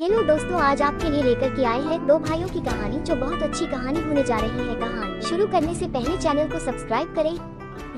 Hello दोस्तों, आज आपके लिए लेकर के आए हैं दो भाइयों की कहानी, जो बहुत अच्छी कहानी होने जा रही है। कहानी शुरू करने से पहले चैनल को सब्सक्राइब करें।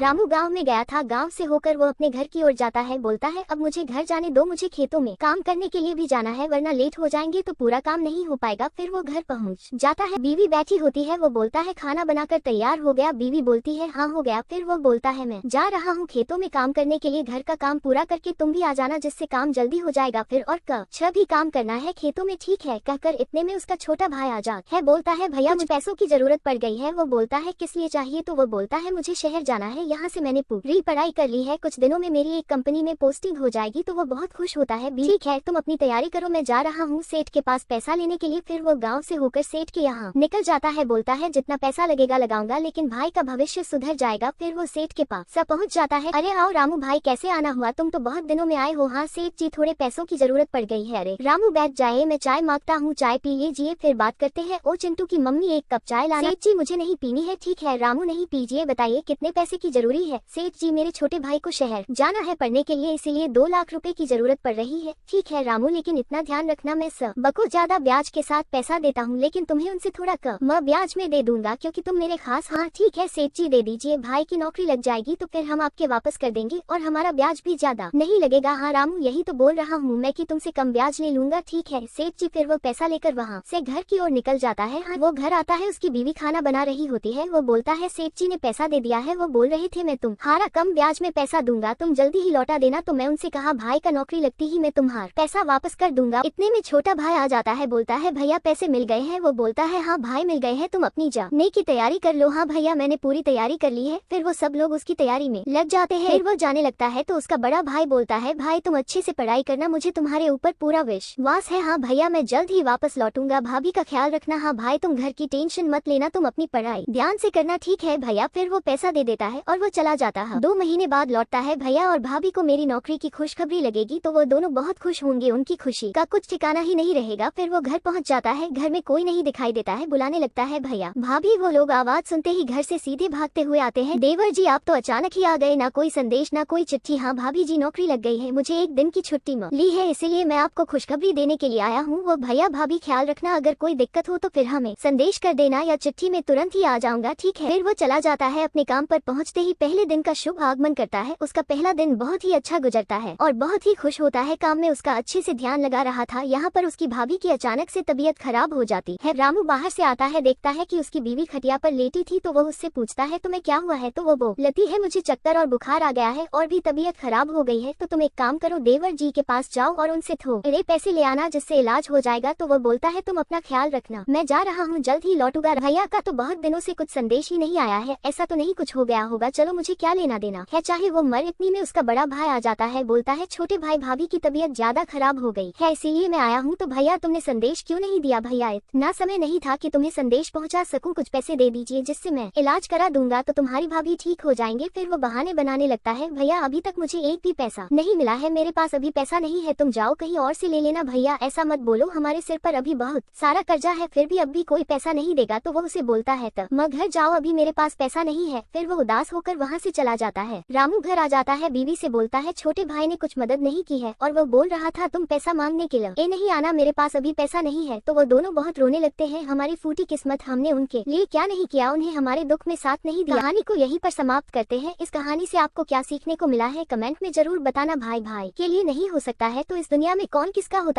रामू गांव में गया था। गांव से होकर वो अपने घर की ओर जाता है। बोलता है, अब मुझे घर जाने दो, मुझे खेतों में काम करने के लिए भी जाना है, वरना लेट हो जाएंगे तो पूरा काम नहीं हो पाएगा। फिर वो घर पहुंच जाता है। बीवी बैठी होती है। वो बोलता है, खाना बनाकर तैयार हो गया? बीवी बोलती है, हाँ हो गया। फिर वो बोलता है, मैं जा रहा हूँ खेतों में काम करने के लिए, घर का काम पूरा करके तुम भी आ जाना, जिससे काम जल्दी हो जाएगा। फिर और कुछ भी काम करना है खेतों में, ठीक है? कहकर इतने में उसका छोटा भाई आ जाता है। बोलता है, भैया मुझे पैसों की जरूरत पड़ गई है। वो बोलता है, किस लिए चाहिए? तो वो बोलता है, मुझे शहर जाना है, यहाँ से मैंने पूरी पढ़ाई कर ली है, कुछ दिनों में मेरी एक कंपनी में पोस्टिंग हो जाएगी। तो वो बहुत खुश होता है। ठीक है, तुम अपनी तैयारी करो, मैं जा रहा हूँ सेठ के पास पैसा लेने के लिए। फिर वो गाँव से होकर सेठ के यहाँ निकल जाता है। बोलता है, जितना पैसा लगेगा लगाऊंगा, लेकिन भाई का भविष्य सुधर जाएगा। फिर वो सेठ के पास पहुँच जाता है। अरे आओ रामू भाई, कैसे आना हुआ? तुम तो बहुत दिनों में आए हो। हाँ सेठ जी, थोड़े पैसों की जरूरत पड़ गई है। अरे रामू बैठ जाए, मैं चाय मांगता हूँ, चाय पी लीजिए, फिर बात करते हैं। ओ चिंटू की मम्मी, एक कप चाय लाना। सेठ जी, मुझे नहीं पीनी है। ठीक है रामू, नहीं पीजिए। बताइए कितने पैसे की जरूरी है? सेठ जी, मेरे छोटे भाई को शहर जाना है पढ़ने के लिए, इसीलिए 2 लाख रुपए की जरूरत पड़ रही है। ठीक है रामू, लेकिन इतना ध्यान रखना, मैं सबको ज्यादा ब्याज के साथ पैसा देता हूँ, लेकिन तुम्हें उनसे थोड़ा कम ब्याज में दे दूंगा, क्योंकि तुम मेरे खास। हाँ ठीक है सेठ जी, दे दीजिए। भाई की नौकरी लग जाएगी तो फिर हम आपके वापस कर देंगे, और हमारा ब्याज भी ज्यादा नहीं लगेगा। हाँ रामू, यही तो बोल रहा हूँ मैं कि तुमसे कम ब्याज ले लूंगा। ठीक है सेठ जी। फिर वो पैसा लेकर वहाँ से घर की ओर निकल जाता है। हाँ, वो घर आता है, उसकी बीवी खाना बना रही होती है। वो बोलता है, सेठ जी ने पैसा दे दिया है, वो बोल रहे थे मैं तुम्हारा कम ब्याज में पैसा दूंगा, तुम जल्दी ही लौटा देना। तो मैं उनसे कहा, भाई का नौकरी लगती ही मैं तुम्हारा पैसा वापस कर दूंगा। इतने में छोटा भाई आ जाता है। बोलता है, भैया पैसे मिल गए हैं? वो बोलता है, हाँ भाई मिल गए हैं, तुम अपनी जाने की तैयारी कर लो। हाँ भैया, मैंने पूरी तैयारी कर ली है। फिर वो सब लोग उसकी तैयारी में लग जाते हैं। फिर वो जाने लगता है तो उसका बड़ा भाई बोलता है, भाई तुम अच्छे से पढ़ाई करना, मुझे तुम्हारे ऊपर पूरा विश्वास है। हाँ भैया, मैं जल्द ही वापस लौटूंगा, भाभी का ख्याल रखना। हाँ भाई, तुम घर की टेंशन मत लेना, तुम अपनी पढ़ाई ध्यान से करना। ठीक है भैया। फिर वो पैसा दे देता है और वो चला जाता है। 2 महीने बाद लौटता है। भैया और भाभी को मेरी नौकरी की खुशखबरी लगेगी तो वो दोनों बहुत खुश होंगे, उनकी खुशी का कुछ ठिकाना ही नहीं रहेगा। फिर वो घर पहुंच जाता है। घर में कोई नहीं दिखाई देता है। बुलाने लगता है, भैया भाभी। वो लोग आवाज सुनते ही घर से सीधे भागते हुए आते हैं। देवर जी, आप तो अचानक ही आ गए, ना कोई संदेश ना कोई चिट्ठी। हाँ भाभी जी, नौकरी लग गई है, मुझे 1 दिन की छुट्टी ली है, इसीलिए मैं आपको खुशखबरी देने के लिए आया हूँ। वो भैया भाभी ख्याल रखना, अगर कोई दिक्कत हो तो फिर हमें संदेश कर देना, या चिट्ठी में तुरंत ही आ जाऊंगा। ठीक है। फिर वो चला जाता है। अपने काम पर पहुँचते ही पहले दिन का शुभ आगमन करता है। उसका पहला दिन बहुत ही अच्छा गुजरता है और बहुत ही खुश होता है। काम में उसका अच्छे से ध्यान लगा रहा था। यहाँ पर उसकी भाभी की अचानक से तबीयत खराब हो जाती है। रामू बाहर से आता है, देखता है कि उसकी बीवी खटिया पर लेटी थी। तो वो उससे पूछता है, तुम्हें क्या हुआ है? तो वो बोलती है, मुझे चक्कर और बुखार आ गया है और भी तबीयत खराब हो गई है, तो तुम एक काम करो, देवर जी के पास जाओ और उनसे थोड़े पैसे ले आना, जिससे इलाज हो जाएगा। तो वो बोलता है, तुम अपना ख्याल रखना, मैं जा रहा हूँ, जल्द ही लौटूंगा। भैया का तो बहुत दिनों से कुछ संदेश ही नहीं आया है, ऐसा तो नहीं कुछ हो गया होगा? चलो, मुझे क्या लेना देना है, चाहे वो मर। इतनी में उसका बड़ा भाई आ जाता है। बोलता है, छोटे भाई, भाभी की तबीयत ज्यादा खराब हो गई है, इसीलिए मैं आया हूँ। तो भैया, तुमने संदेश क्यों नहीं दिया? भैया, इतना समय नहीं था कि तुम्हें संदेश पहुँचा सकूं, कुछ पैसे दे दीजिए, जिससे मैं इलाज करा दूंगा, तो तुम्हारी भाभी ठीक हो जाएंगे। फिर वो बहाने बनाने लगता है, भैया अभी तक मुझे एक भी पैसा नहीं मिला है, मेरे पास अभी पैसा नहीं है, तुम जाओ कहीं और से ले लेना। भैया ऐसा मत बोलो, हमारे सिर पर अभी बहुत सारा कर्जा है, फिर भी अब भी कोई पैसा नहीं देगा। तो वो उसे बोलता है, तब मैं घर जाओ, अभी मेरे पास पैसा नहीं है। फिर वो उदास होकर वहाँ से चला जाता है। रामू घर आ जाता है, बीवी से बोलता है, छोटे भाई ने कुछ मदद नहीं की है और वो बोल रहा था तुम पैसा मांगने के लिए नहीं आना, मेरे पास अभी पैसा नहीं है। तो वो दोनों बहुत रोने लगते हैं। हमारी फूटी किस्मत, हमने उनके लिए क्या नहीं किया, उन्हें हमारे दुख में साथ नहीं दिया। कहानी को यहीं पर समाप्त करते हैं। इस कहानी से आपको क्या सीखने को मिला है, कमेंट में जरूर बताना। भाई भाई के लिए नहीं हो सकता है तो इस दुनिया में कौन किसका होता